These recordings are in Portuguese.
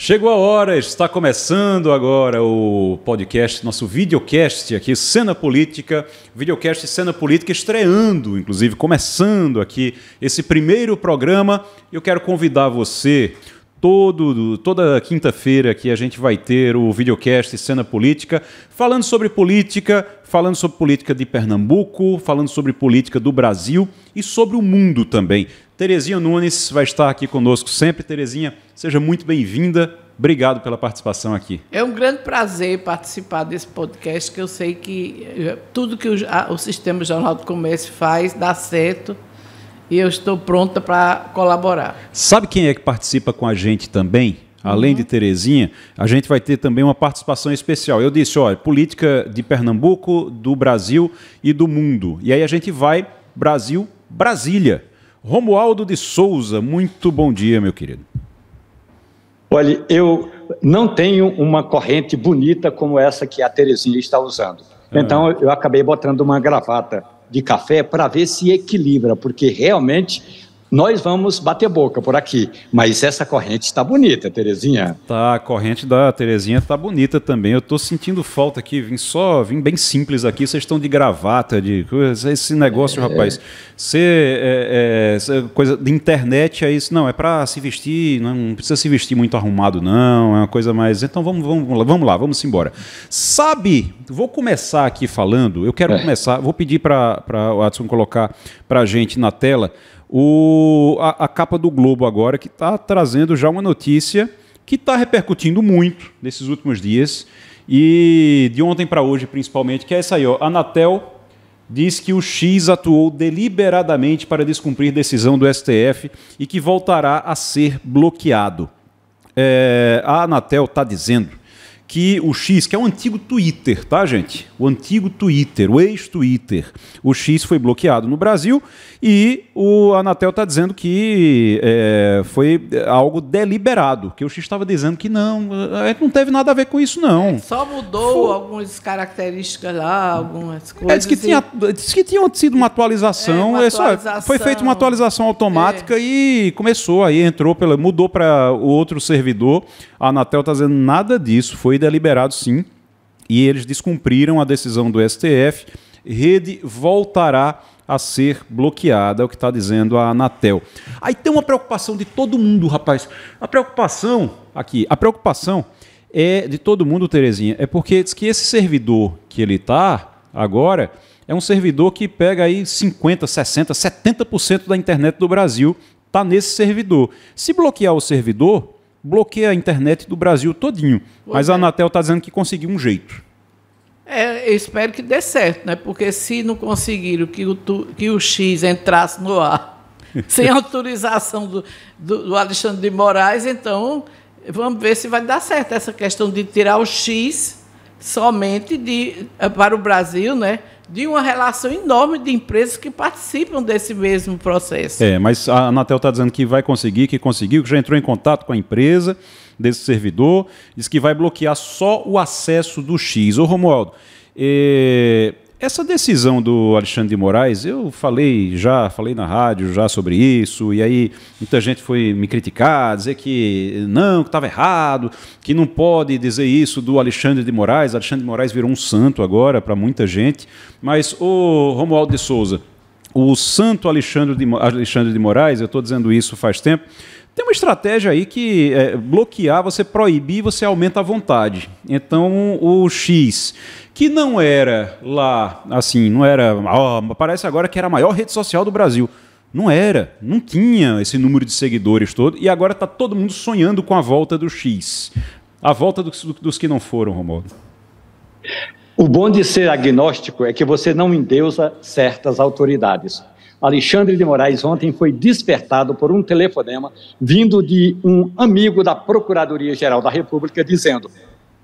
Chegou a hora, está começando agora o podcast, nosso videocast aqui, Cena Política, videocast Cena Política estreando, inclusive, começando aqui esse primeiro programa. Eu quero convidar você, toda quinta-feira que a gente vai ter o videocast Cena Política, falando sobre política de Pernambuco, falando sobre política do Brasil e sobre o mundo também. Terezinha Nunes vai estar aqui conosco sempre. Terezinha, seja muito bem-vinda. Obrigado pela participação aqui. É um grande prazer participar desse podcast, que eu sei que tudo que o Sistema Jornal do Comércio faz dá certo e eu estou pronta para colaborar. Sabe quem é que participa com a gente também? Além de Terezinha, a gente vai ter também uma participação especial. Eu disse, olha, política de Pernambuco, do Brasil e do mundo. E aí a gente vai Brasil, Brasília. Romualdo de Souza, muito bom dia, meu querido. Olha, eu não tenho uma corrente bonita como essa que a Terezinha está usando. Então, eu acabei botando uma gravata de café para ver se equilibra, porque realmente nós vamos bater boca por aqui. Mas essa corrente está bonita, Terezinha. Tá, a corrente da Terezinha está bonita também. Eu estou sentindo falta aqui, vim bem simples aqui, vocês estão de gravata, esse negócio, rapaz. Coisa de internet, é isso. Não, é para se vestir, não precisa se vestir muito arrumado, não. É uma coisa mais... Então vamos embora. Sabe, vou começar aqui falando, vou pedir para o Watson colocar para a gente na tela a capa do Globo agora, que está trazendo já uma notícia que está repercutindo muito nesses últimos dias, e de ontem para hoje principalmente, que é essa aí, ó. A Anatel diz que o X atuou deliberadamente para descumprir decisão do STF e que voltará a ser bloqueado. A Anatel está dizendo que o X, que é o antigo Twitter, tá, gente? O antigo Twitter, o ex-Twitter. O X foi bloqueado no Brasil e a Anatel está dizendo que foi algo deliberado, que o X estava dizendo que não teve nada a ver com isso, não. Só mudou algumas características lá, algumas coisas. Disse que tinha sido uma atualização. Foi feita uma atualização automática e começou, aí mudou para o outro servidor. A Anatel está dizendo nada disso, foi deliberado sim, e eles descumpriram a decisão do STF. Rede voltará a ser bloqueada, é o que está dizendo a Anatel. Aí tem uma preocupação de todo mundo, rapaz. A preocupação é de todo mundo, Terezinha, é porque diz que esse servidor que ele está agora é um servidor que pega aí 50%, 60%, 70% da internet do Brasil está nesse servidor. Se bloquear o servidor, bloqueia a internet do Brasil todinho. Mas a Anatel está dizendo que conseguiu um jeito. Eu espero que dê certo, né? Porque se não conseguiram que o X entrasse no ar sem autorização do Alexandre de Moraes, então vamos ver se vai dar certo essa questão de tirar o X somente para o Brasil, né? De uma relação enorme de empresas que participam desse mesmo processo. Mas a Anatel está dizendo que vai conseguir, que conseguiu, que já entrou em contato com a empresa desse servidor, diz que vai bloquear só o acesso do X. Ô Romualdo, essa decisão do Alexandre de Moraes, eu falei na rádio já sobre isso, e aí muita gente foi me criticar, dizer que estava errado, que não pode dizer isso do Alexandre de Moraes. Alexandre de Moraes virou um santo agora para muita gente, mas o Romualdo de Souza, o santo Alexandre de Moraes, eu estou dizendo isso faz tempo, tem uma estratégia aí que bloquear, você proibir, você aumenta a vontade. Então o X, que não era lá, assim, não era, parece agora que era a maior rede social do Brasil. Não era, não tinha esse número de seguidores todo, e agora está todo mundo sonhando com a volta do X. A volta dos que não foram, Romualdo. O bom de ser agnóstico é que você não endeusa certas autoridades. Alexandre de Moraes ontem foi despertado por um telefonema vindo de um amigo da Procuradoria-Geral da República dizendo: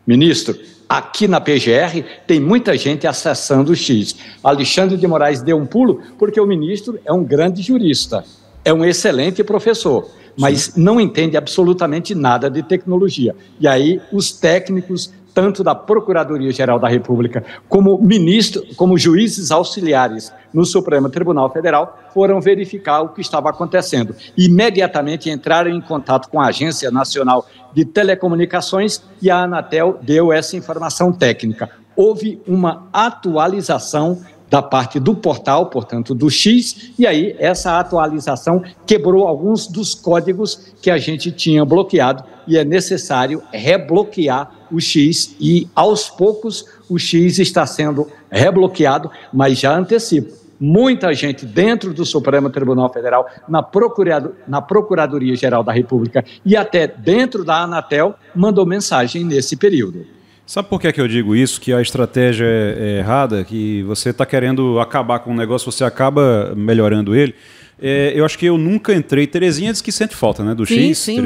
ministro, aqui na PGR tem muita gente acessando o X. Alexandre de Moraes deu um pulo porque o ministro é um grande jurista, é um excelente professor, mas não entende absolutamente nada de tecnologia. E aí os técnicos, tanto da Procuradoria-Geral da República como juízes auxiliares no Supremo Tribunal Federal, foram verificar o que estava acontecendo. Imediatamente entraram em contato com a Agência Nacional de Telecomunicações e a Anatel deu essa informação técnica. Houve uma atualização da parte do portal, portanto, do X, e aí essa atualização quebrou alguns dos códigos que a gente tinha bloqueado e é necessário rebloquear o X e, aos poucos, o X está sendo rebloqueado, mas já antecipo, muita gente dentro do Supremo Tribunal Federal, na Procuradoria-Geral da República e até dentro da Anatel, mandou mensagem nesse período. Sabe por que eu digo isso? Que a estratégia é errada, que você está querendo acabar com um negócio, você acaba melhorando ele. Eu acho que eu nunca entrei... Terezinha diz que sente falta, né, do X? Sim,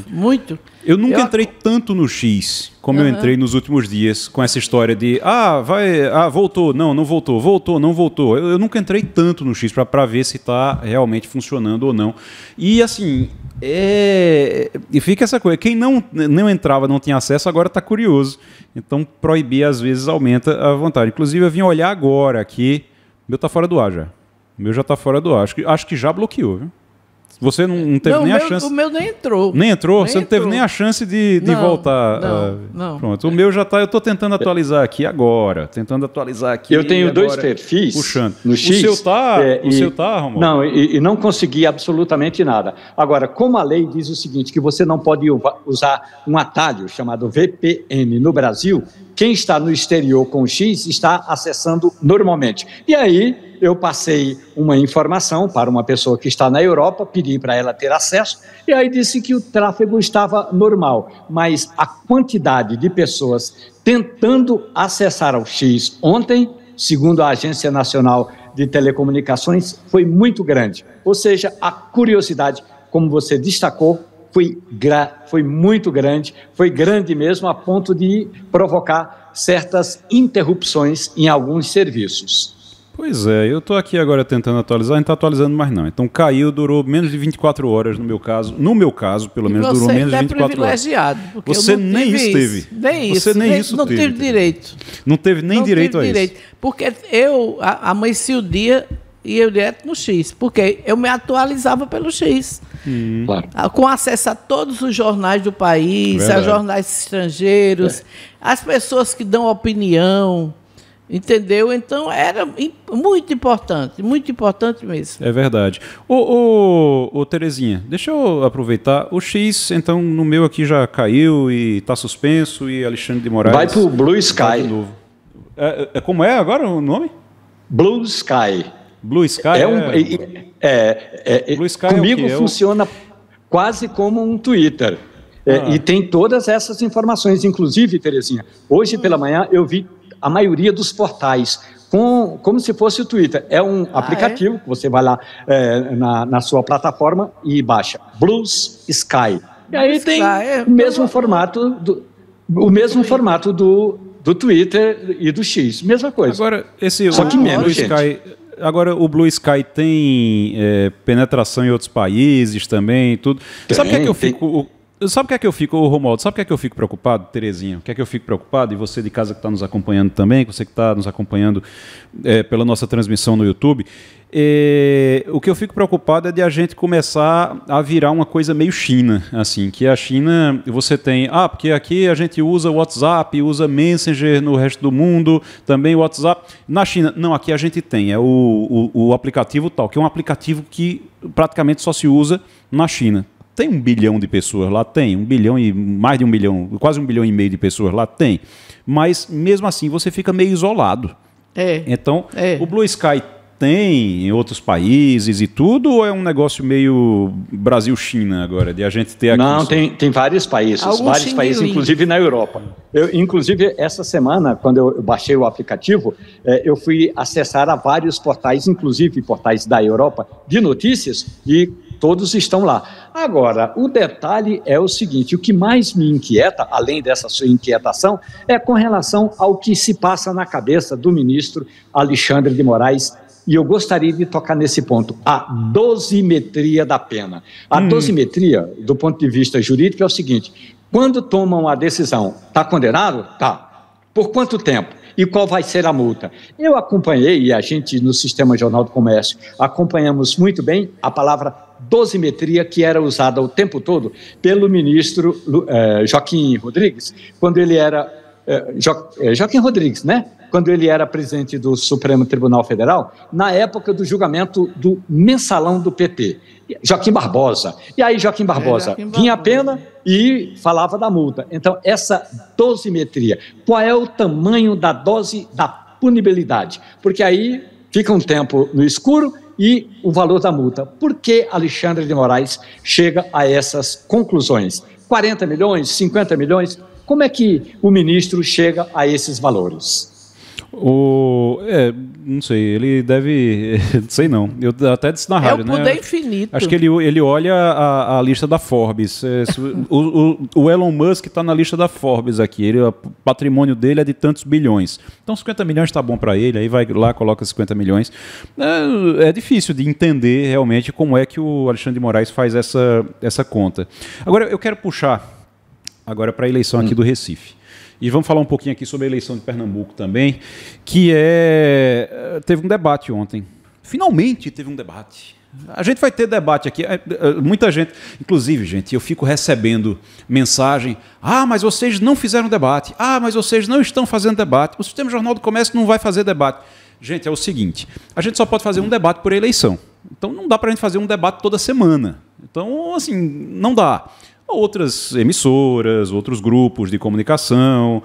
muito. Eu nunca entrei tanto no X como eu entrei nos últimos dias, com essa história de voltou, não voltou, voltou, não voltou. Eu nunca entrei tanto no X para ver se está realmente funcionando ou não. E assim, e fica essa coisa, quem não entrava, não tinha acesso, agora está curioso. Então proibir às vezes aumenta a vontade. Inclusive eu vim olhar agora aqui, o meu está fora do ar já. O meu já está fora do ar. Acho que já bloqueou, viu? Você não teve nem a chance... O meu nem entrou. Nem entrou? Você não teve nem a chance de voltar? Não. Pronto, o meu já está... Eu estou tentando atualizar aqui agora. Eu tenho dois perfis puxando. No X. O seu tá, Romualdo? Não, e não consegui absolutamente nada. Agora, como a lei diz o seguinte, que você não pode usar um atalho chamado VPN no Brasil, quem está no exterior com o X está acessando normalmente. E aí... eu passei uma informação para uma pessoa que está na Europa, pedi para ela ter acesso, e aí disse que o tráfego estava normal, mas a quantidade de pessoas tentando acessar ao X ontem, segundo a Agência Nacional de Telecomunicações, foi muito grande. Ou seja, a curiosidade, como você destacou, foi muito grande, foi grande mesmo a ponto de provocar certas interrupções em alguns serviços. Pois é, eu estou aqui agora tentando atualizar, não está atualizando mais não. Então caiu, durou menos de 24 horas no meu caso. No meu caso, pelo menos, durou menos de 24 horas. Você nem isso teve. Nem isso. Você nem isso não teve direito. Não teve nem direito a isso. Porque eu amanheci o dia e eu direto no X, porque eu me atualizava pelo X. Claro. Com acesso a todos os jornais do país, a jornais estrangeiros, as pessoas que dão opinião. Entendeu? Então era muito importante mesmo. É verdade. Ô Terezinha, deixa eu aproveitar. O X, então, no meu aqui já caiu e está suspenso, e Alexandre de Moraes... vai para o Blue Sky. De novo. Como é agora o nome? Blue Sky. Blue Sky? Blue Sky comigo funciona quase como um Twitter. E tem todas essas informações. Inclusive, Terezinha, hoje pela manhã eu vi a maioria dos portais, como se fosse o Twitter. É um aplicativo que você vai lá na sua plataforma e baixa Blue Sky. E aí tem o mesmo formato do Twitter e do X. Mesma coisa. Agora, só que menos, Agora, o Blue Sky tem penetração em outros países também, tudo. Sabe o que é que eu fico... Sabe o que é que eu fico, Romualdo? Sabe o que é que eu fico preocupado, Terezinha? O que é que eu fico preocupado? E você de casa que está nos acompanhando também, você que está nos acompanhando pela nossa transmissão no YouTube. O que eu fico preocupado é de a gente começar a virar uma coisa meio China, assim, que a China, você tem, porque aqui a gente usa o WhatsApp, usa Messenger no resto do mundo, também o WhatsApp. Na China, não, aqui a gente tem, o aplicativo tal, que é um aplicativo que praticamente só se usa na China. Tem 1 bilhão de pessoas lá? Tem. 1 bilhão e mais de 1 bilhão, quase 1,5 bilhão de pessoas lá? Tem. Mas, mesmo assim, você fica meio isolado. Então, o Blue Sky tem em outros países e tudo, ou é um negócio meio Brasil-China agora, de a gente ter aqui? Não, tem vários países, inclusive na Europa. Inclusive, essa semana, quando eu baixei o aplicativo, eu fui acessar a vários portais, inclusive portais da Europa, de notícias, e todos estão lá. Agora, o detalhe é o seguinte, o que mais me inquieta, além dessa sua inquietação, é com relação ao que se passa na cabeça do ministro Alexandre de Moraes, e eu gostaria de tocar nesse ponto, a dosimetria da pena. A dosimetria, do ponto de vista jurídico, é o seguinte, quando tomam a decisão, está condenado? Tá. Por quanto tempo? E qual vai ser a multa? Eu acompanhei, e a gente no Sistema Jornal do Comércio acompanhamos muito bem a palavra dosimetria que era usada o tempo todo pelo ministro Joaquim Rodrigues, quando ele era... Joaquim Rodrigues, né? Quando ele era presidente do Supremo Tribunal Federal, na época do julgamento do mensalão do PT, Joaquim Barbosa. E aí Joaquim Barbosa vinha a pena e falava da multa. Então, essa dosimetria, qual é o tamanho da dose da punibilidade? Porque aí fica um tempo no escuro e o valor da multa. Por que Alexandre de Moraes chega a essas conclusões? 40 milhões, 50 milhões? Como é que o ministro chega a esses valores? Não sei, ele deve... Não sei não, eu até disse na rádio, né? É o poder infinito. Acho que ele olha a lista da Forbes. O Elon Musk está na lista da Forbes aqui, o patrimônio dele é de tantos bilhões. Então 50 milhões está bom para ele, aí vai lá, coloca 50 milhões. É difícil de entender realmente como é que o Alexandre de Moraes faz essa conta. Agora, eu quero puxar agora para a eleição aqui do Recife. E vamos falar um pouquinho aqui sobre a eleição de Pernambuco também, que teve um debate ontem. Finalmente teve um debate. A gente vai ter debate aqui. Muita gente, inclusive, gente, eu fico recebendo mensagem: mas vocês não fizeram debate. Mas vocês não estão fazendo debate. O Sistema Jornal do Comércio não vai fazer debate. Gente, é o seguinte, a gente só pode fazer um debate por eleição. Então não dá para a gente fazer um debate toda semana. Então, assim, não dá. Outras emissoras, outros grupos de comunicação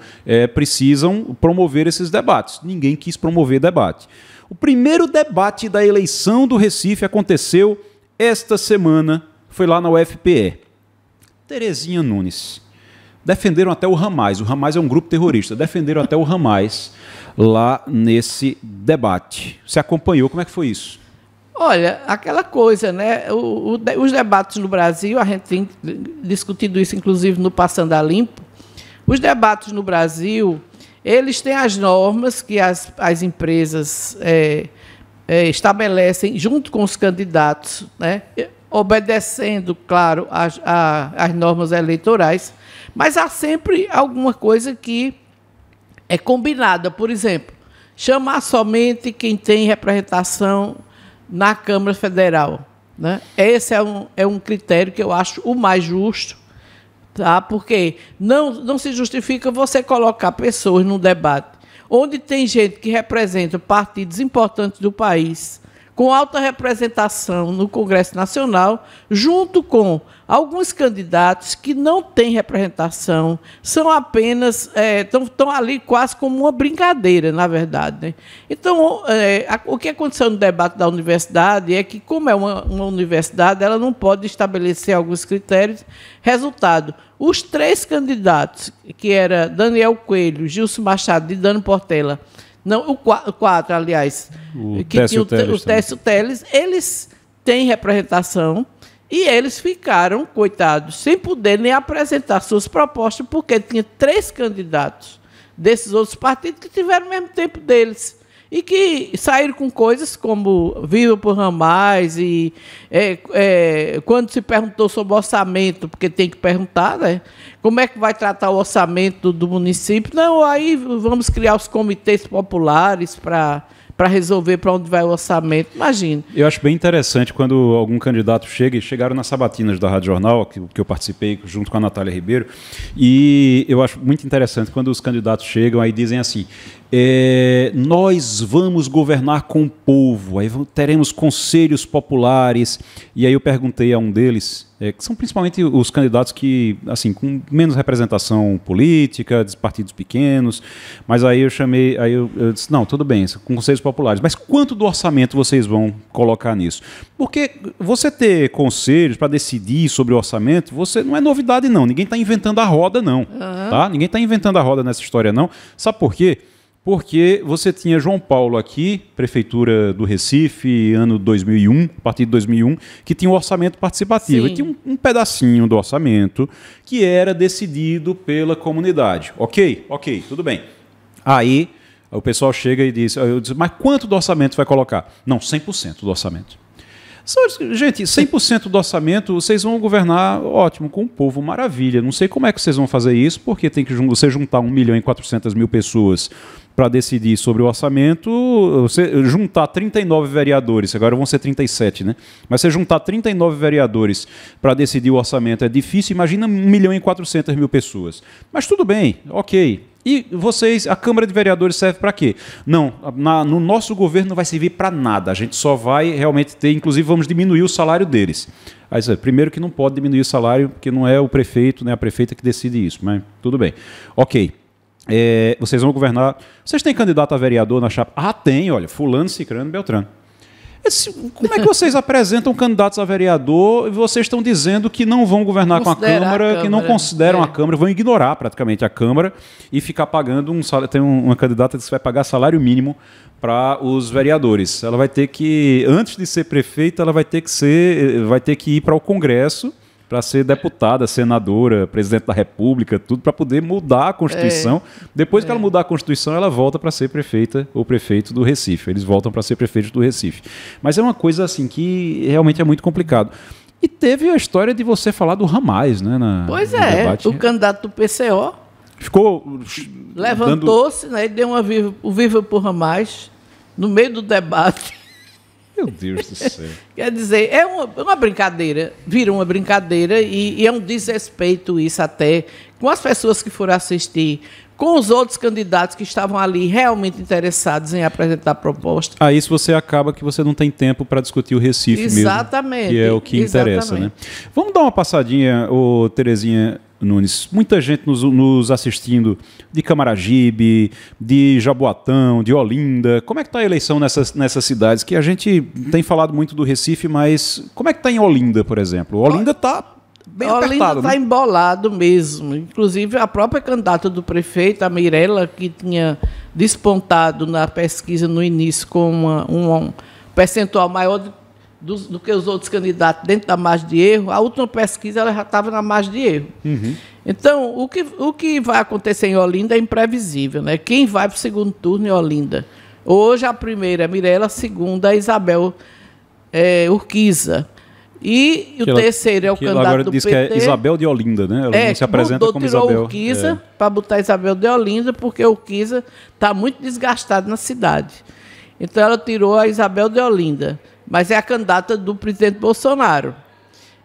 precisam promover esses debates. Ninguém quis promover debate. O primeiro debate da eleição do Recife aconteceu esta semana, foi lá na UFPE. Terezinha Nunes. Defenderam até o Hamas. O Hamas é um grupo terrorista. Defenderam até o Hamas lá nesse debate. Você acompanhou? Como é que foi isso? Olha, aquela coisa, né? Os debates no Brasil, a gente tem discutido isso, inclusive, no Passando a Limpo. Os debates no Brasil, eles têm as normas que as empresas estabelecem junto com os candidatos, né? Obedecendo, claro, às normas eleitorais, mas há sempre alguma coisa que é combinada. Por exemplo, chamar somente quem tem representação na Câmara Federal, né? Esse é um critério que eu acho o mais justo, tá? Porque não se justifica você colocar pessoas num debate onde tem gente que representa partidos importantes do país, com alta representação no Congresso Nacional, junto com alguns candidatos que não têm representação, são apenas, estão ali quase como uma brincadeira, na verdade, né? Então, o que aconteceu no debate da universidade é que, como é uma universidade, ela não pode estabelecer alguns critérios. Resultado, os 3 candidatos, que era Daniel Coelho, Gilson Machado e Dano Portela, não, o 4, aliás, que tinha o Técio Teles, eles têm representação e eles ficaram, coitados, sem poder nem apresentar suas propostas, porque tinha 3 candidatos desses outros partidos que tiveram o mesmo tempo deles e que saíram com coisas como Viva por Hamas e quando se perguntou sobre orçamento, porque tem que perguntar, né? Como é que vai tratar o orçamento do município? Não, aí vamos criar os comitês populares para resolver para onde vai o orçamento. Imagina. Eu acho bem interessante quando algum candidato chega, e chegaram nas sabatinas da Rádio Jornal, que eu participei junto com a Natália Ribeiro, e eu acho muito interessante quando os candidatos chegam e dizem assim: nós vamos governar com o povo, aí teremos conselhos populares. E aí eu perguntei a um deles, que são principalmente os candidatos que, assim, com menos representação política, de partidos pequenos, mas aí eu disse, não, tudo bem, com conselhos populares, mas quanto do orçamento vocês vão colocar nisso? Porque você ter conselhos para decidir sobre o orçamento, não é novidade não, ninguém está inventando a roda não, tá? Ninguém está inventando a roda nessa história não, sabe por quê? Porque você tinha João Paulo aqui, Prefeitura do Recife, ano 2001, a partir de 2001, que tinha um orçamento participativo. Sim. E tinha um pedacinho do orçamento que era decidido pela comunidade. Ok, tudo bem. Aí o pessoal chega e diz, mas quanto do orçamento vai colocar? Não, 100% do orçamento. Gente, 100% do orçamento, vocês vão governar, ótimo, com o povo, maravilha. Não sei como é que vocês vão fazer isso, porque tem que você juntar 1.400.000 pessoas para decidir sobre o orçamento, você juntar 39 vereadores, agora vão ser 37, né? Mas você juntar 39 vereadores para decidir o orçamento é difícil, imagina 1.400.000 pessoas. Mas tudo bem, ok. E vocês, a Câmara de Vereadores serve para quê? Não, no nosso governo não vai servir para nada. A gente só vai realmente ter, inclusive vamos diminuir o salário deles. Aí, primeiro que não pode diminuir o salário, porque não é o prefeito, né, a prefeita que decide isso, mas tudo bem. Ok. Vocês vão governar. Vocês têm candidato a vereador na chapa? Ah, tem, olha, fulano, cicrano, beltrano. Como é que vocês apresentam candidatos a vereador e vocês estão dizendo que não vão governar com a Câmara, que não consideram a Câmara, vão ignorar praticamente a Câmara e ficar pagando um salário? Tem uma candidata que vai pagar salário mínimo para os vereadores. Ela vai ter que, antes de ser prefeita, ela vai ter que ir para o Congresso para ser deputada, senadora, presidente da República, tudo para poder mudar a Constituição. Depois que ela mudar a Constituição, ela volta para ser prefeita ou prefeito do Recife. Eles voltam para ser prefeitos do Recife. Mas é uma coisa assim que realmente é muito complicado. E teve a história de você falar do Ramais, né? Pois é, o candidato do PCO ficou levantou-se, né, e deu o Viva por Ramais no meio do debate. Meu Deus do céu. Quer dizer, é uma brincadeira, vira uma brincadeira e é um desrespeito isso até com as pessoas que foram assistir, com os outros candidatos que estavam ali realmente interessados em apresentar proposta. Aí se você acaba que você não tem tempo para discutir o Recife exatamente, mesmo, que é o que interessa, né? Vamos dar uma passadinha, Terezinha Nunes, muita gente nos assistindo de Camaragibe, de Jaboatão, de Olinda. Como é que está a eleição nessas cidades? Que a gente tem falado muito do Recife, mas como é que está em Olinda, por exemplo? Olinda está bem apertado. Olinda está embolado mesmo. Inclusive, a própria candidata do prefeito, a Mirella, que tinha despontado na pesquisa no início com um percentual maior do que os outros candidatos dentro da margem de erro, a última pesquisa ela já estava na margem de erro. Uhum. Então, o que vai acontecer em Olinda é imprevisível, né? Quem vai para o segundo turno em Olinda? Hoje a primeira é Mirella, a segunda é Isabel Urquiza. E o terceiro é o candidato agora do diz PT. Que é Isabel de Olinda, né? Ela não se apresenta como Isabel. Tirou Urquiza para botar Isabel de Olinda, porque Urquiza está muito desgastado na cidade. Então ela tirou a Isabel de Olinda, mas é a candidata do presidente Bolsonaro.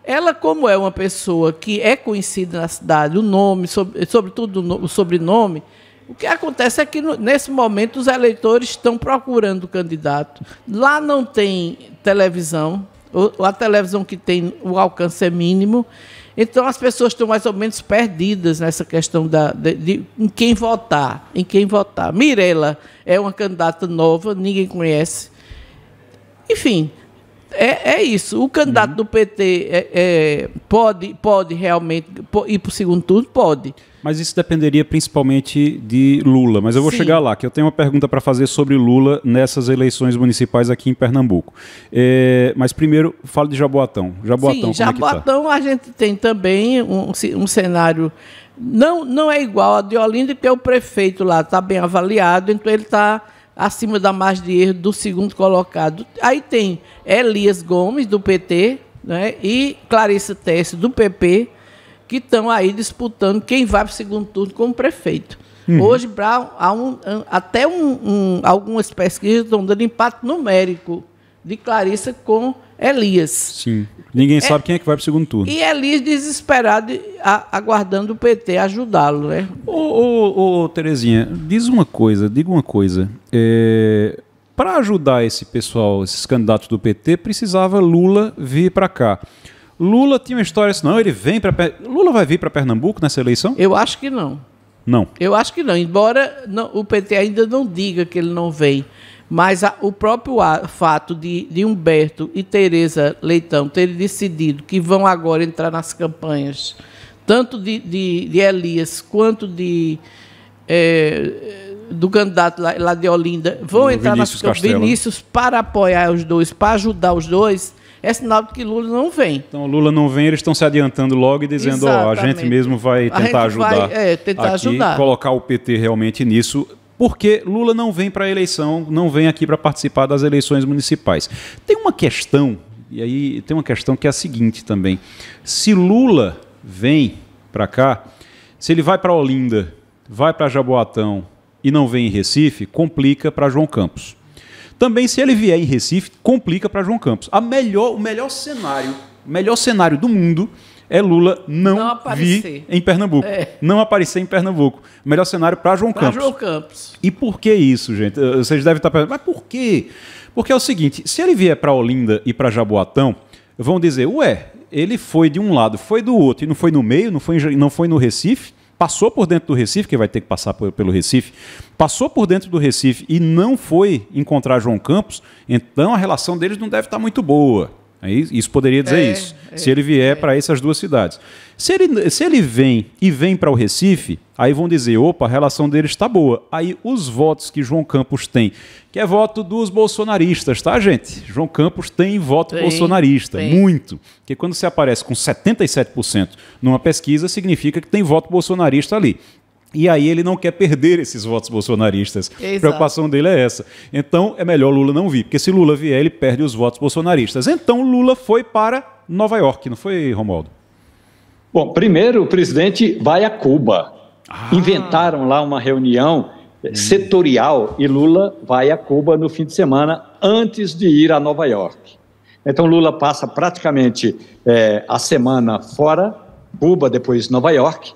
Ela, como é uma pessoa que é conhecida na cidade, o nome, sobretudo o sobrenome, o que acontece é que, nesse momento, os eleitores estão procurando o candidato. Lá não tem televisão, a televisão que tem o alcance é mínimo, então as pessoas estão mais ou menos perdidas nessa questão em quem votar. Mirella é uma candidata nova, ninguém conhece. Enfim, é isso. O candidato do PT pode realmente ir para o segundo turno? Pode. Mas isso dependeria principalmente de Lula. Mas eu vou chegar lá, que eu tenho uma pergunta para fazer sobre Lula nessas eleições municipais aqui em Pernambuco. Mas primeiro, fala de Jaboatão. Jaboatão, Jaboatão a gente tem também um cenário... Não é igual a de Olinda, porque o prefeito lá está bem avaliado, então ele está acima da margem de erro do segundo colocado. Aí tem Elias Gomes, do PT, né, e Clarissa Tesse, do PP, que estão aí disputando quem vai para o segundo turno como prefeito. Hoje, até algumas pesquisas estão dando empate numérico de Clarissa com Elias. Sim. Ninguém sabe quem é que vai para o segundo turno. E Elias desesperado, aguardando o PT ajudá-lo, né? Terezinha, diga uma coisa. Para ajudar esse pessoal, esses candidatos do PT, precisava Lula vir para cá. Lula tinha uma história assim, não, Lula vai vir para Pernambuco nessa eleição? Eu acho que não. Não? Eu acho que não, embora o PT ainda não diga que ele não vem. Mas o próprio fato de Humberto e Tereza Leitão terem decidido que vão agora entrar nas campanhas, tanto de Elias quanto do candidato lá de Olinda, vão entrar nas campanhas, Vinícius, para apoiar os dois, para ajudar os dois, é sinal de que Lula não vem. Então, Lula não vem, eles estão se adiantando logo e dizendo, a gente mesmo vai tentar ajudar. Ajudar. Colocar o PT realmente nisso, porque Lula não vem para a eleição, não vem aqui para participar das eleições municipais. Tem uma questão e aí tem uma questão que é a seguinte também. Se Lula vem para cá, se ele vai para Olinda, vai para Jaboatão e não vem em Recife, complica para João Campos. Também, se ele vier em Recife, complica para João Campos. O melhor cenário do mundo é Lula não vir em Pernambuco. Não aparecer em Pernambuco. O melhor cenário para João Campos. E por que isso, gente? Vocês devem estar pensando, mas por quê? Porque é o seguinte, se ele vier para Olinda e para Jaboatão, vão dizer, ele foi de um lado, foi do outro, e não foi no meio, não foi no Recife, passou por dentro do Recife, que vai ter que passar pelo Recife, passou por dentro do Recife e não foi encontrar João Campos, então a relação deles não deve estar muito boa. Isso poderia dizer isso, se ele vier para essas duas cidades. Se ele vem para o Recife, aí vão dizer, a relação deles está boa. Aí os votos que João Campos tem, que é voto dos bolsonaristas, tá, gente? João Campos tem voto bolsonarista, muito. Porque quando você aparece com 77% numa pesquisa, significa que tem voto bolsonarista ali. E aí ele não quer perder esses votos bolsonaristas. Exato. A preocupação dele é essa. Então é melhor Lula não vir, porque se Lula vier, ele perde os votos bolsonaristas. Então Lula foi para Nova York, não foi, Romualdo? Bom, primeiro o presidente vai a Cuba. Inventaram lá uma reunião setorial e Lula vai a Cuba no fim de semana antes de ir a Nova York. Então Lula passa praticamente a semana fora, Cuba, depois Nova York.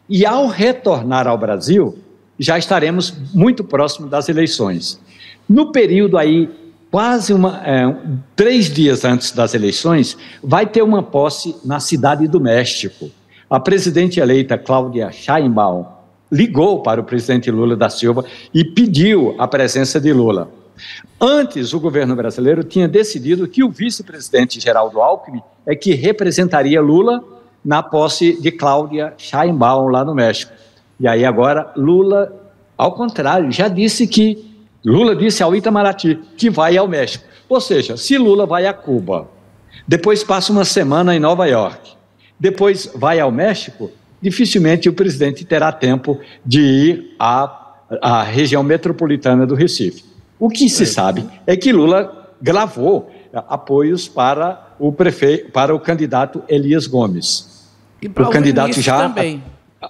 E ao retornar ao Brasil, já estaremos muito próximo das eleições. No período aí, quase 3 dias antes das eleições, vai ter uma posse na Cidade do México. A presidente eleita Cláudia Sheinbaum ligou para o presidente Lula da Silva e pediu a presença de Lula. Antes, o governo brasileiro tinha decidido que o vice-presidente Geraldo Alckmin é que representaria Lula na posse de Cláudia Sheinbaum lá no México. E aí agora Lula, ao contrário, Lula disse ao Itamaraty que vai ao México. Ou seja, se Lula vai a Cuba, depois passa uma semana em Nova York, depois vai ao México, dificilmente o presidente terá tempo de ir à região metropolitana do Recife. O que se sabe é que Lula gravou apoios para o candidato Elias Gomes. E para o candidato também.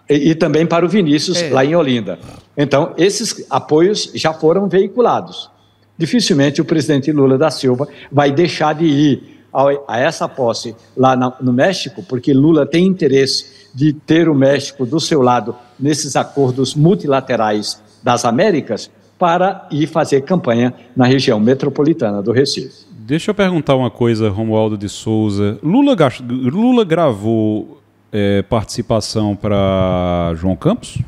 E também para o Vinícius, lá em Olinda. Então, esses apoios já foram veiculados. Dificilmente o presidente Lula da Silva vai deixar de ir a essa posse lá no México, porque Lula tem interesse de ter o México do seu lado nesses acordos multilaterais das Américas para ir fazer campanha na região metropolitana do Recife. Deixa eu perguntar uma coisa, Romualdo de Souza. Lula gravou participação para João Campos?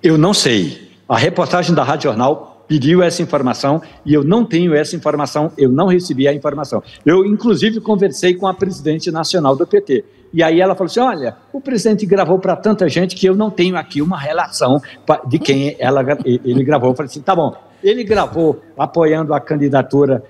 Eu não sei. A reportagem da Rádio Jornal pediu essa informação e eu não tenho essa informação, eu não recebi a informação. Eu, inclusive, conversei com a presidente nacional do PT. E aí ela falou assim, olha, o presidente gravou para tanta gente que eu não tenho aqui uma relação de quem ele gravou. Eu falei assim, tá bom, ele gravou apoiando a candidatura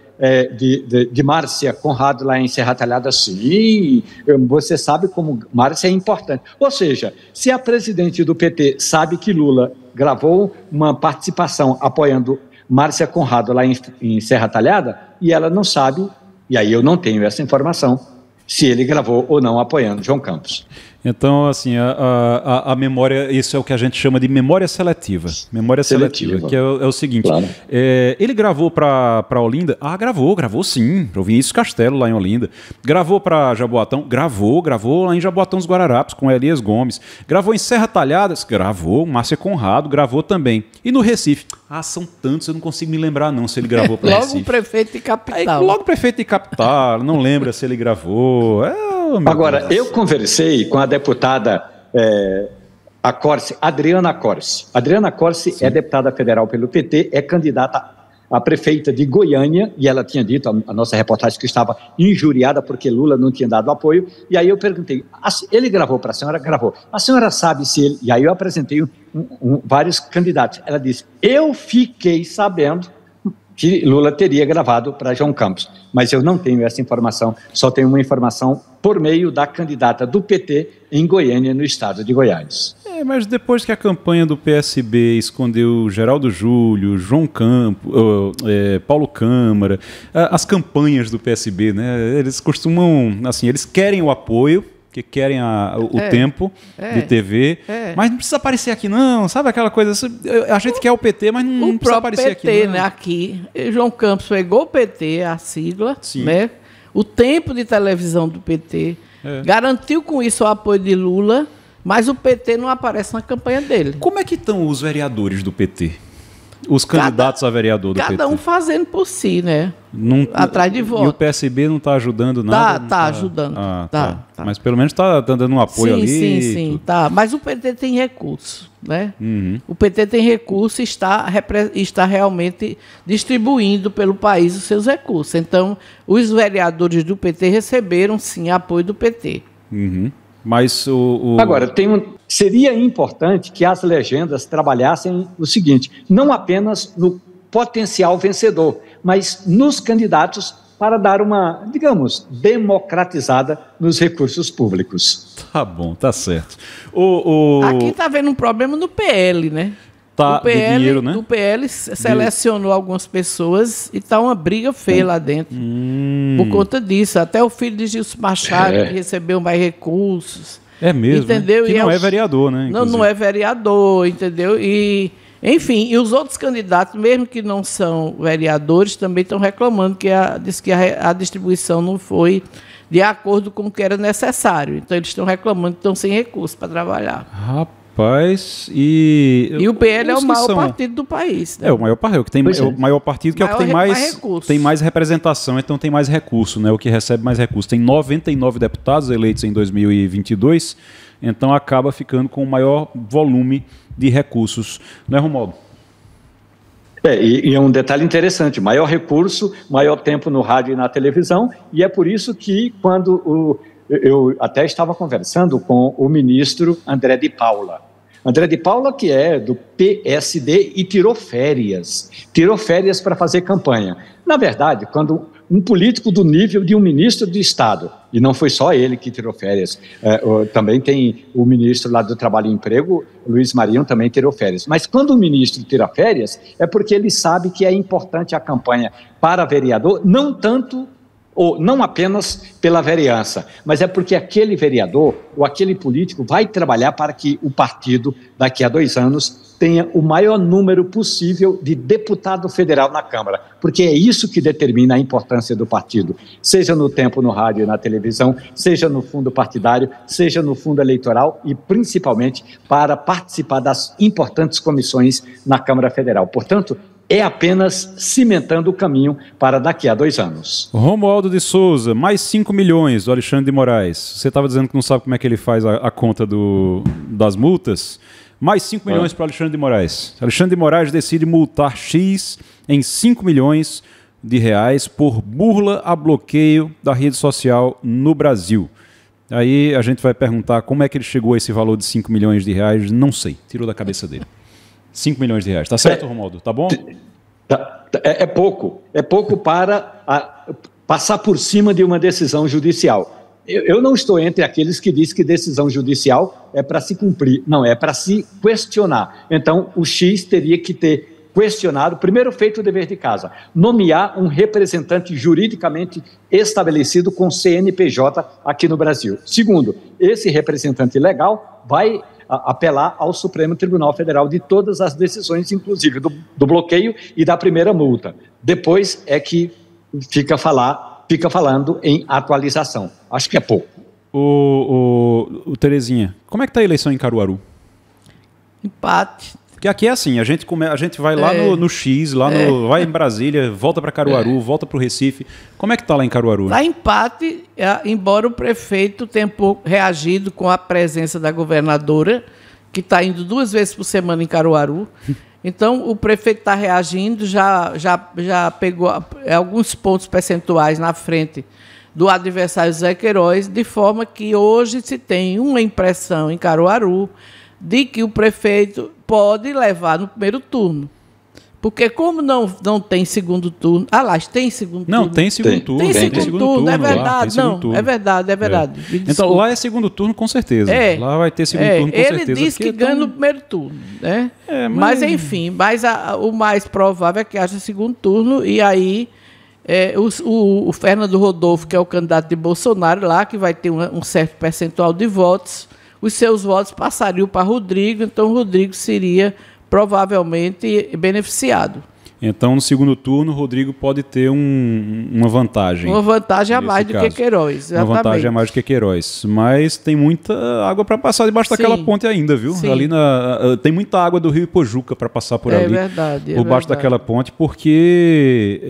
de Márcia Conrado lá em Serra Talhada, sim, você sabe como Márcia é importante. Ou seja, se a presidente do PT sabe que Lula gravou uma participação apoiando Márcia Conrado lá em Serra Talhada, e ela não sabe, e aí eu não tenho essa informação, se ele gravou ou não apoiando João Campos. Então, assim, a memória, isso é o que a gente chama de memória seletiva. Memória seletiva, que é o seguinte, claro. Ele gravou para Olinda? Gravou sim, para o Vinícius Castelo lá em Olinda. Gravou para Jaboatão? Gravou lá em Jaboatão dos Guararapes com Elias Gomes. Gravou em Serra Talhadas? Gravou, Márcia Conrado gravou também. E no Recife? São tantos, eu não consigo me lembrar não se ele gravou para Recife. Logo o prefeito de capital. Logo o prefeito de capital, não lembra se ele gravou. Agora, eu conversei com a deputada Adriana Corsi. Adriana Corsi é deputada federal pelo PT, é candidata a prefeita de Goiânia, e ela tinha dito, a nossa reportagem, que estava injuriada porque Lula não tinha dado apoio, e aí eu perguntei, ele gravou para a senhora? Gravou. A senhora sabe se ele... E aí eu apresentei vários candidatos. Ela disse, eu fiquei sabendo que Lula teria gravado para João Campos, mas eu não tenho essa informação, só tenho uma informação por meio da candidata do PT em Goiânia, no estado de Goiás. Mas depois que a campanha do PSB escondeu Geraldo Júlio, João Campos, Paulo Câmara, as campanhas do PSB, né? Eles costumam, assim, eles querem o apoio, que querem o tempo de TV, mas não precisa aparecer aqui não, sabe aquela coisa, a gente quer o PT, mas não precisa aparecer PT, aqui não. Né, aqui, João Campos pegou o PT, a sigla, né, o tempo de televisão do PT, garantiu com isso o apoio de Lula, mas o PT não aparece na campanha dele. Como é que estão os vereadores do PT? Os candidatos a vereador do PT? Cada um fazendo por si, né? Atrás de voto. E o PSB não está ajudando nada? Tá ajudando. Tá. Mas pelo menos está dando um apoio ali. Sim, tá. Mas o PT tem recurso, né? O PT tem recurso e está realmente distribuindo pelo país os seus recursos. Então, os vereadores do PT receberam, sim, apoio do PT. Mas Agora, seria importante que as legendas trabalhassem o seguinte, não apenas no potencial vencedor, mas nos candidatos para dar uma, digamos, democratizada nos recursos públicos. Tá bom, tá certo. Aqui está havendo um problema no PL, né? Tá, de dinheiro, né? O PL selecionou algumas pessoas e está uma briga feia lá dentro. Por conta disso. Até o filho de Gilson Machado que recebeu mais recursos. É mesmo, entendeu? Né? Que não é vereador, né? Não é vereador, entendeu? E, enfim, e os outros candidatos, mesmo que não são vereadores, também estão reclamando que a distribuição não foi de acordo com o que era necessário. Então, eles estão reclamando que estão sem recursos para trabalhar. Rapaz, e o PL é o maior partido do país. Né? É o maior partido, o maior partido que é o que tem mais representação, então tem mais recurso, né? O que recebe mais recurso. Tem 99 deputados eleitos em 2022, então acaba ficando com o maior volume de recursos. Não é, Romualdo? E é um detalhe interessante, maior recurso, maior tempo no rádio e na televisão, e é por isso que quando eu até estava conversando com o ministro André de Paula. André de Paula, que é do PSD e tirou férias para fazer campanha. Na verdade, quando um político do nível de um ministro do Estado, e não foi só ele que tirou férias, também tem o ministro lá do Trabalho e Emprego, Luiz Marinho, também tirou férias. Mas quando o ministro tira férias, é porque ele sabe que é importante a campanha para vereador, não tanto ou não apenas pela vereança, mas é porque aquele vereador ou aquele político vai trabalhar para que o partido, daqui a 2 anos, tenha o maior número possível de deputado federal na Câmara, porque é isso que determina a importância do partido, seja no tempo no rádio e na televisão, seja no fundo partidário, seja no fundo eleitoral e principalmente para participar das importantes comissões na Câmara Federal. Portanto, é apenas cimentando o caminho para daqui a 2 anos. Romualdo de Souza, mais 5 milhões do Alexandre de Moraes. Você estava dizendo que não sabe como é que ele faz a conta das multas. Mais 5 milhões para Alexandre de Moraes. Alexandre de Moraes decide multar X em 5 milhões de reais por burla a bloqueio da rede social no Brasil. Aí a gente vai perguntar como é que ele chegou a esse valor de 5 milhões de reais. Não sei, tirou da cabeça dele. 5 milhões de reais. Tá certo, Romualdo? Tá bom? É pouco. É pouco para passar por cima de uma decisão judicial. Eu não estou entre aqueles que dizem que decisão judicial é para se cumprir. Não, é para se questionar. Então, o X teria que ter questionado, primeiro feito o dever de casa, nomear um representante juridicamente estabelecido com CNPJ aqui no Brasil. Segundo, esse representante legal vai apelar ao Supremo Tribunal Federal de todas as decisões, inclusive do bloqueio e da primeira multa. Depois é que fica falando em atualização. Acho que é pouco. Terezinha, como é que está a eleição em Caruaru? Empate. Porque aqui é assim, a gente vai lá no X, vai em Brasília, volta para Caruaru, volta para o Recife. Como é que está lá em Caruaru? Está empate, embora o prefeito tenha reagido com a presença da governadora, que está indo 2 vezes por semana em Caruaru. Então, o prefeito está reagindo, já pegou alguns pontos percentuais na frente do adversário Zé Queiroz, de forma que hoje se tem uma impressão em Caruaru de que o prefeito pode levar no primeiro turno. Porque como não tem segundo turno... Aliás, tem segundo turno? Não, tem segundo turno. Tem segundo turno, é verdade. Lá, é verdade. Então, lá é segundo turno, com certeza. Lá vai ter segundo turno, com certeza. Ele disse que ganha no primeiro turno, né? Mas enfim, o mais provável é que haja segundo turno, e aí o Fernando Rodolfo, que é o candidato de Bolsonaro lá, que vai ter um certo percentual de votos, os seus votos passariam para Rodrigo, então Rodrigo seria provavelmente beneficiado. Então, no segundo turno, o Rodrigo pode ter uma vantagem. Uma vantagem a mais do que Queiroz, exatamente. Uma vantagem a mais do que Queiroz. Mas tem muita água para passar debaixo daquela ponte ainda, viu? Sim. Ali tem muita água do Rio Ipojuca para passar por ali. Verdade. Por baixo daquela ponte, porque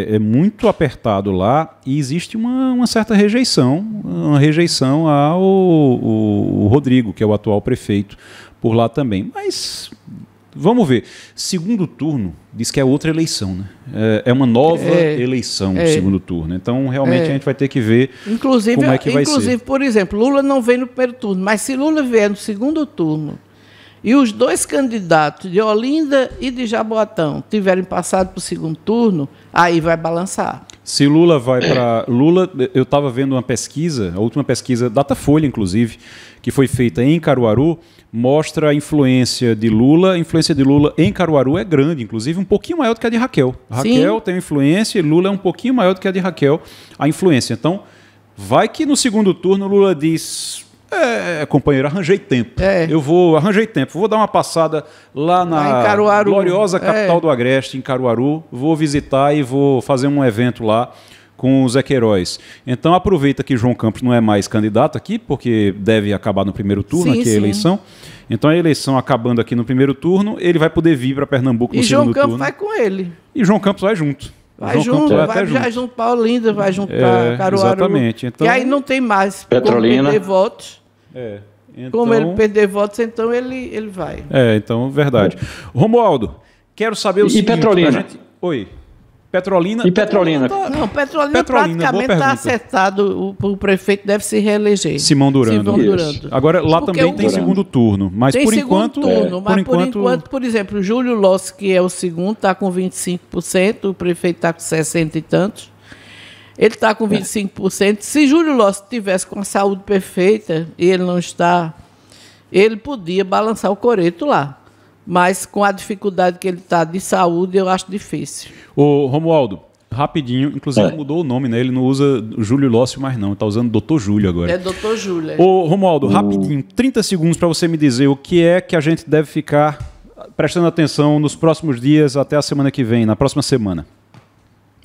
é muito apertado lá e existe uma certa rejeição. Uma rejeição ao Rodrigo, que é o atual prefeito, por lá também. Mas... vamos ver. Segundo turno diz que é outra eleição, né? É uma nova eleição, o segundo turno. Então, realmente, a gente vai ter que ver como é que vai ser. Inclusive, por exemplo, Lula não vem no primeiro turno, mas se Lula vier no segundo turno e os dois candidatos de Olinda e de Jaboatão tiverem passado para o segundo turno, aí vai balançar. Se Lula vai para... Lula, eu estava vendo uma pesquisa, a última pesquisa, Datafolha, inclusive, que foi feita em Caruaru, mostra a influência de Lula. A influência de Lula em Caruaru é grande, inclusive um pouquinho maior do que a de Raquel. Raquel tem influência e Lula é um pouquinho maior do que a de Raquel, a influência. Então, vai que no segundo turno Lula diz... companheiro, arranjei tempo. Arranjei tempo. Vou dar uma passada lá na gloriosa capital do Agreste, em Caruaru. Vou visitar e vou fazer um evento lá com o Zé Queiroz. Então aproveita que João Campos não é mais candidato aqui, porque deve acabar no primeiro turno, aqui a eleição. Então a eleição acabando aqui no primeiro turno, ele vai poder vir para Pernambuco no segundo turno. E João Campos vai com ele. E João Campos vai junto. Vai junto para Olinda, vai junto para Caruaru. Exatamente. Então, e aí não tem mais Petrolina. Como perder votos. Então, como ele perder votos, então ele vai. Então, verdade. Romualdo, quero saber o seguinte... E Petrolina? Oi. Petrolina... E Petrolina? Não, Petrolina praticamente está acertado. O prefeito deve se reeleger. Simão Durando. Agora, lá também tem segundo turno. Mas tem por enquanto... Por enquanto, por exemplo, o Júlio Lossi, que é o segundo, está com 25%. O prefeito está com 60 e tantos. Ele está com 25%. Se Júlio Lossi tivesse com a saúde perfeita, e ele não está, ele podia balançar o coreto lá. Mas com a dificuldade que ele está de saúde, eu acho difícil. Ô, Romualdo, rapidinho, inclusive mudou o nome, né? Ele não usa Júlio Lócio mais não, está usando Dr. Júlio agora. É Dr. Júlio. Ô, Romualdo, rapidinho, 30 segundos para você me dizer o que é que a gente deve ficar prestando atenção nos próximos dias até a semana que vem, na próxima semana,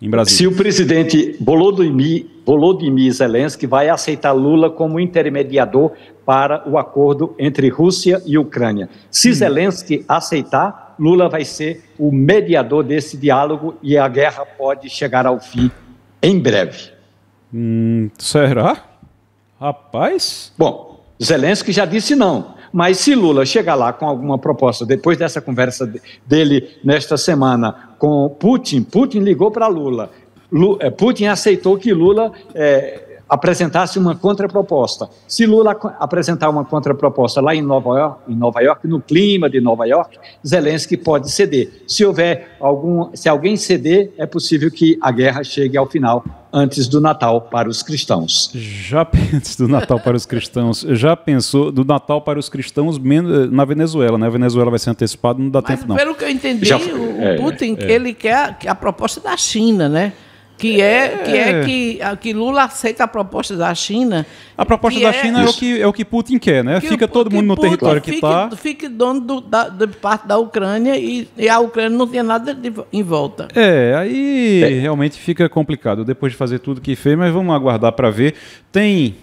em Brasília. Se o presidente Volodymyr Zelensky vai aceitar Lula como intermediador para o acordo entre Rússia e Ucrânia. Se Zelensky aceitar, Lula vai ser o mediador desse diálogo e a guerra pode chegar ao fim em breve. Será? Rapaz? Bom, Zelensky já disse não, mas se Lula chegar lá com alguma proposta, depois dessa conversa dele nesta semana com Putin ligou para Lula. Putin aceitou que Lula apresentasse uma contraproposta. Se Lula apresentar uma contraproposta lá em Nova York, no clima de Nova York, Zelensky pode ceder. Se alguém ceder, é possível que a guerra chegue ao final, antes do Natal para os cristãos. Antes do Natal para os cristãos. Já pensou do Natal para os cristãos na Venezuela, né? A Venezuela vai ser antecipada, não dá tempo não. Pelo que eu entendi, o Putin, ele quer a proposta da China, né? Que Lula aceita a proposta da China. A proposta da China é o que Putin quer, né? Fica todo mundo no território que está. Fique dono de parte da Ucrânia e a Ucrânia não tem nada em volta. Aí realmente fica complicado depois de fazer tudo que fez, mas vamos aguardar para ver. Tem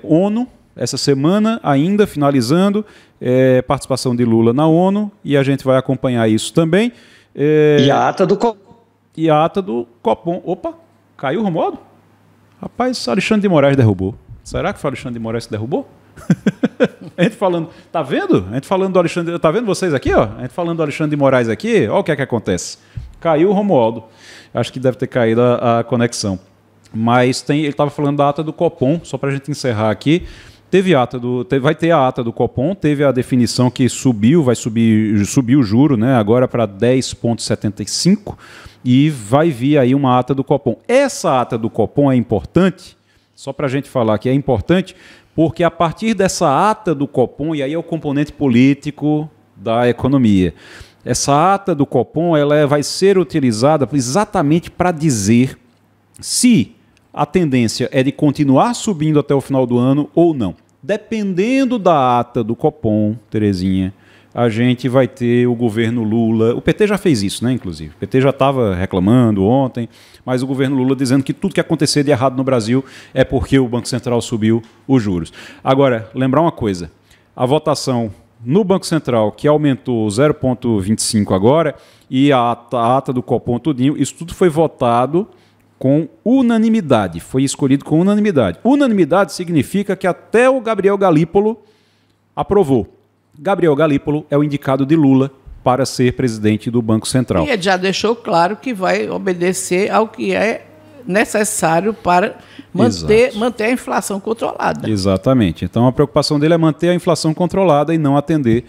ONU essa semana ainda, finalizando, participação de Lula na ONU, e a gente vai acompanhar isso também. E a ata do Copom. Opa, caiu o Romualdo? Rapaz, Alexandre de Moraes derrubou. Será que foi Alexandre de Moraes que derrubou? A gente falando, tá vendo? A gente falando do Alexandre, tá vendo vocês aqui, ó? A gente falando do Alexandre de Moraes aqui, ó o que é que acontece. Caiu o Romualdo. Acho que deve ter caído a conexão. Mas ele estava falando da ata do Copom, só para a gente encerrar aqui. Vai ter a ata do Copom, teve a definição que subiu o juro, né, agora para 10,75 e vai vir aí uma ata do Copom. Essa ata do Copom é importante, só para a gente falar que é importante, porque a partir dessa ata do Copom, e aí é o componente político da economia, essa ata do Copom vai ser utilizada exatamente para dizer se a tendência é de continuar subindo até o final do ano ou não. Dependendo da ata do Copom, Terezinha, a gente vai ter o governo Lula. O PT já fez isso, né, inclusive. O PT já estava reclamando ontem, mas o governo Lula dizendo que tudo que acontecer de errado no Brasil é porque o Banco Central subiu os juros. Agora, lembrar uma coisa, a votação no Banco Central, que aumentou 0,25 agora, e a ata do Copom tudinho, isso tudo foi votado com unanimidade, foi escolhido com unanimidade. Unanimidade significa que até o Gabriel Galípolo aprovou. Gabriel Galípolo é o indicado de Lula para ser presidente do Banco Central. E ele já deixou claro que vai obedecer ao que é necessário para manter a inflação controlada. Exatamente. Então a preocupação dele é manter a inflação controlada e não atender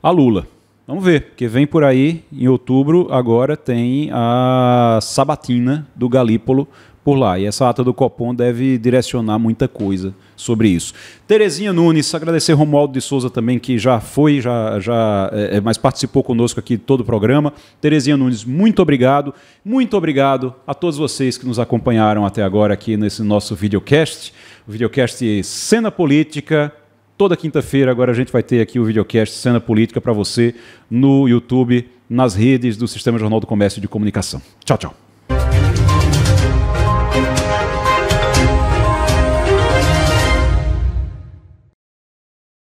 a Lula. Vamos ver, porque vem por aí, em outubro, agora tem a sabatina do Galípolo por lá. E essa ata do Copom deve direcionar muita coisa sobre isso. Terezinha Nunes, agradecer Romualdo de Souza também, que já mas participou conosco aqui de todo o programa. Terezinha Nunes, muito obrigado. Muito obrigado a todos vocês que nos acompanharam até agora aqui nesse nosso videocast. O videocast Cena Política. Toda quinta-feira agora a gente vai ter aqui o videocast Cena Política para você no YouTube, nas redes do Sistema Jornal do Comércio de Comunicação. Tchau, tchau.